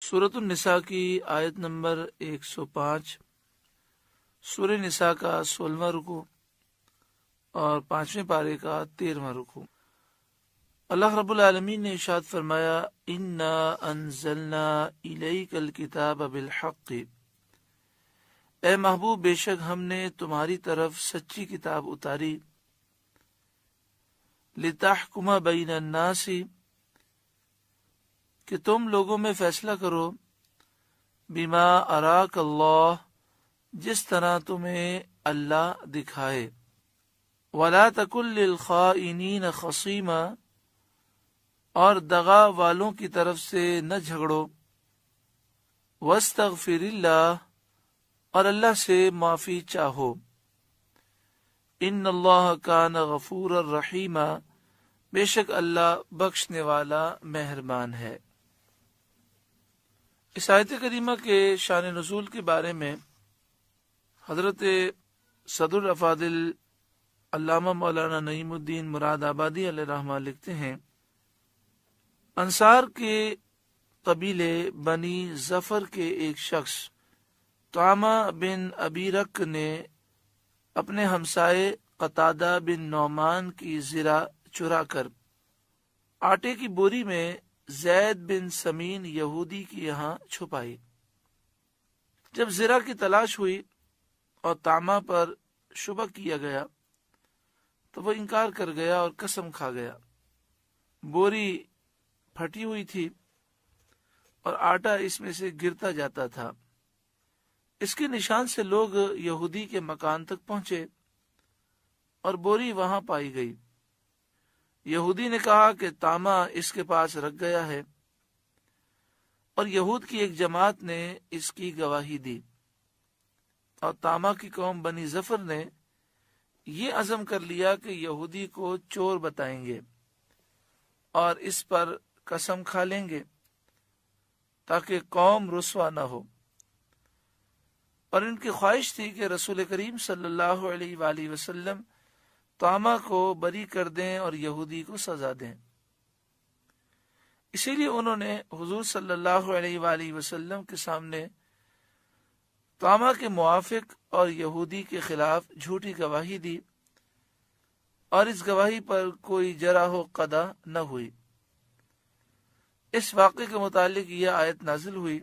سورۃ النساء کی آیت نمبر 105، سورہ نساء کا 16واں رکوع اور 5ویں پارے کا 13واں رکوع۔ اللہ رب العالمین نے ارشاد فرمایا، انا انزلنا الیک الکتاب بالحق، اے محبوب بے شک ہم نے تمہاری طرف سچی کتاب اتاری، لتحکم بین الناس، کہ تم لوگوں میں فیصلہ کرو، بما اراک اللہ، جس طرح تمہیں اللہ دکھائے، ولا تکن للخائنین خصیما، اور دغا والوں کی طرف سے نہ جھگڑو، واستغفر اللہ، اور اللہ سے معافی چاہو، ان اللہ کان غفورا رحیما، بے شک اللہ بخشنے والا مہربان ہے۔ اس آیت کریمہ کے شان نزول کے بارے میں حضرت صدر الافاضل علامہ مولانا نعیم الدین مراد آبادی علیہ رحمہ لکھتے ہیں، انصار کے قبیلے بنی ظفر کے ایک شخص طعمہ بن ابی رک نے اپنے ہمسائے قتادہ بن نعمان کی زرع چرا کر آٹے کی بوری میں زید بن سمین یہودی کی یہاں چھپائی۔ جب زرع کی تلاش ہوئی اور طعمہ پر شبہ کیا گیا تو وہ انکار کر گیا اور قسم کھا گیا۔ بوری پھٹی ہوئی تھی اور آٹا اس میں سے گرتا جاتا تھا۔ اس کے نشان سے لوگ یہودی کے مکان تک پہنچے اور بوری وہاں پائی گئی۔ یہودی نے کہا کہ طعمہ اس کے پاس رکھ گیا ہے، اور یہود کی ایک جماعت نے اس کی گواہی دی، اور طعمہ کی قوم بنی ظفر نے یہ عزم کر لیا کہ یہودی کو چور بتائیں گے اور اس پر قسم کھا لیں گے تاکہ قوم رسوا نہ ہو، اور ان کی خواہش تھی کہ رسول کریم صلی اللہ علیہ وآلہ وسلم طعمہ کو بری کر دیں اور یہودی کو سزا دیں۔ اسی لیے انہوں نے حضور صلی اللہ علیہ وآلہ وسلم کے سامنے طعمہ کے موافق اور یہودی کے خلاف جھوٹی گواہی دی، اور اس گواہی پر کوئی جرح و قدع نہ ہوئی۔ اس واقعے کے متعلق یہ آیت نازل ہوئی۔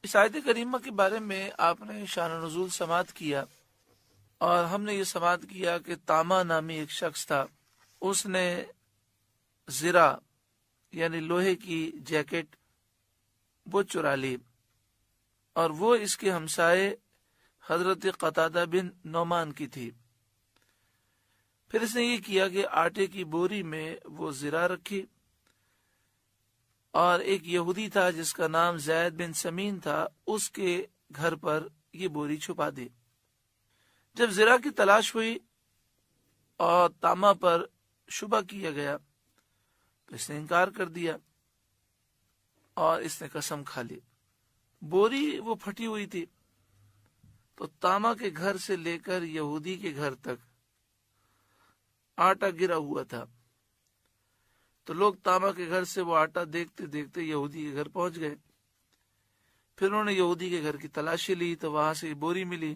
اس آیت کریمہ کے بارے میں آپ نے شان نزول سماعت کیا، اور ہم نے یہ سماعت کیا کہ طعمہ نامی ایک شخص تھا، اس نے زرع یعنی لوہے کی جیکٹ وہ چرا لی، اور وہ اس کے ہمسائے حضرت قتادہ بن نعمان کی تھی۔ پھر اس نے یہ کیا کہ آٹے کی بوری میں وہ زرع رکھی، اور ایک یہودی تھا جس کا نام زید بن سمین تھا، اس کے گھر پر یہ بوری چھپا دی۔ جب زرع کی تلاش ہوئی اور طعمہ پر شبہ کیا گیا تو اس نے انکار کر دیا اور اس نے قسم کھا لی۔ بوری وہ پھٹی ہوئی تھی، تو طعمہ کے گھر سے لے کر یہودی کے گھر تک آٹا گرا ہوا تھا، تو لوگ طعمہ کے گھر سے وہ آٹا دیکھتے دیکھتے یہودی کے گھر پہنچ گئے۔ پھر انہوں نے یہودی کے گھر کی تلاشی لی تو وہاں سے بوری ملی۔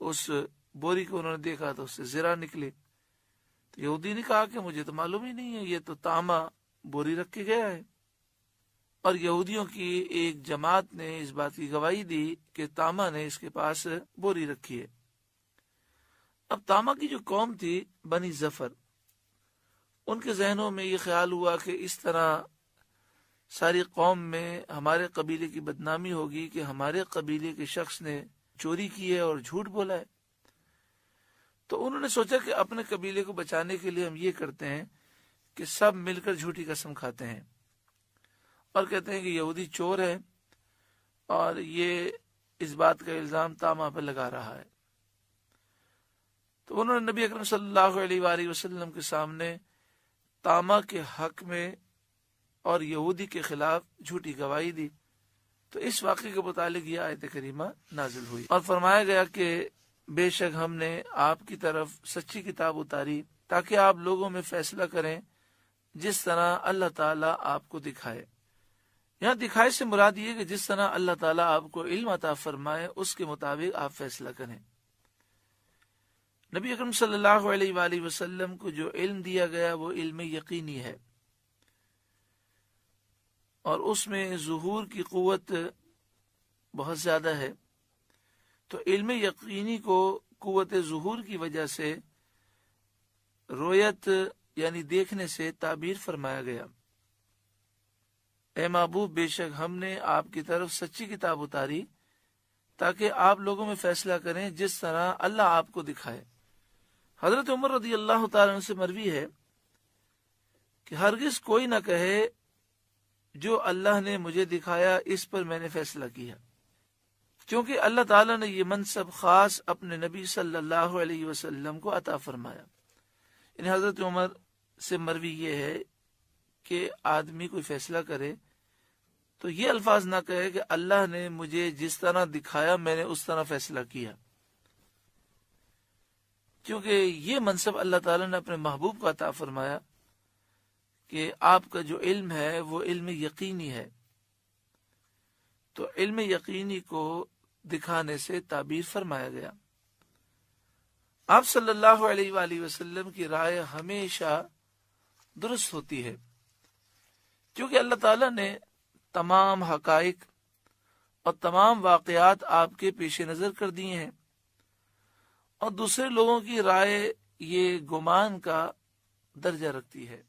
اس بوری کو انہوں نے دیکھا تو اس سے زرع نکلی۔ تو یہودی نے کہا کہ مجھے تو معلوم ہی نہیں ہے، یہ تو طعمہ بوری رکھ کے گیا ہے۔ اور یہودیوں کی ایک جماعت نے اس بات کی گواہی دی کہ طعمہ نے اس کے پاس بوری رکھی ہے۔ اب طعمہ کی جو قوم تھی بنی ظفر، ان کے ذہنوں میں یہ خیال ہوا کہ اس طرح ساری قوم میں ہمارے قبیلے کی بدنامی ہوگی کہ ہمارے قبیلے کے شخص نے چوری کی ہے اور جھوٹ بولا ہے۔ تو انہوں نے سوچا کہ اپنے قبیلے کو بچانے کے لیے ہم یہ کرتے ہیں کہ سب مل کر جھوٹی قسم کھاتے ہیں اور کہتے ہیں کہ یہودی چور ہے اور یہ اس بات کا الزام طعمہ پہ لگا رہا ہے۔ تو انہوں نے نبی اکرم صلی اللہ علیہ وآلہ وسلم کے سامنے طعمہ کے حق میں اور یہودی کے خلاف جھوٹی گواہی دی۔ تو اس واقعے کے متعلق یہ آیت کریمہ نازل ہوئی اور فرمایا گیا کہ بے شک ہم نے آپ کی طرف سچی کتاب اتاری تاکہ آپ لوگوں میں فیصلہ کریں جس طرح اللہ تعالیٰ آپ کو دکھائے، یہاں دکھائے سے مراد یہ کہ جس طرح اللہ تعالیٰ آپ کو علم عطا فرمائے اس کے مطابق آپ فیصلہ کریں۔ نبی اکرم صلی اللہ علیہ وآلہ وسلم کو جو علم دیا گیا وہ علم یقینی ہے، اور اس میں ظہور کی قوت بہت زیادہ ہے، تو علم یقینی کو قوت ظہور کی وجہ سے رویت یعنی دیکھنے سے تعبیر فرمایا گیا۔ اے محبوب، بے شک ہم نے آپ کی طرف سچی کتاب اتاری تاکہ آپ لوگوں میں فیصلہ کریں جس طرح اللہ آپ کو دکھائے۔ حضرت عمر رضی اللہ تعالیٰ عنہ سے مروی ہے کہ ہرگز کوئی نہ کہے جو اللہ نے مجھے دکھایا اس پر میں نے فیصلہ کیا، کیونکہ اللہ تعالیٰ نے یہ منصب خاص اپنے نبی صلی اللہ علیہ وسلم کو عطا فرمایا۔ یعنی حضرت عمر سے مروی یہ ہے کہ آدمی کوئی فیصلہ کرے تو یہ الفاظ نہ کہے کہ اللہ نے مجھے جس طرح دکھایا میں نے اس طرح فیصلہ کیا، کیونکہ یہ منصب اللہ تعالیٰ نے اپنے محبوب کو عطا فرمایا کہ آپ کا جو علم ہے وہ علم یقینی ہے، تو علم یقینی کو دکھانے سے تعبیر فرمایا گیا۔ آپ صلی اللہ علیہ وآلہ وسلم کی رائے ہمیشہ درست ہوتی ہے، کیونکہ اللہ تعالیٰ نے تمام حقائق اور تمام واقعات آپ کے پیش نظر کر دیے ہیں، اور دوسرے لوگوں کی رائے یہ گمان کا درجہ رکھتی ہے۔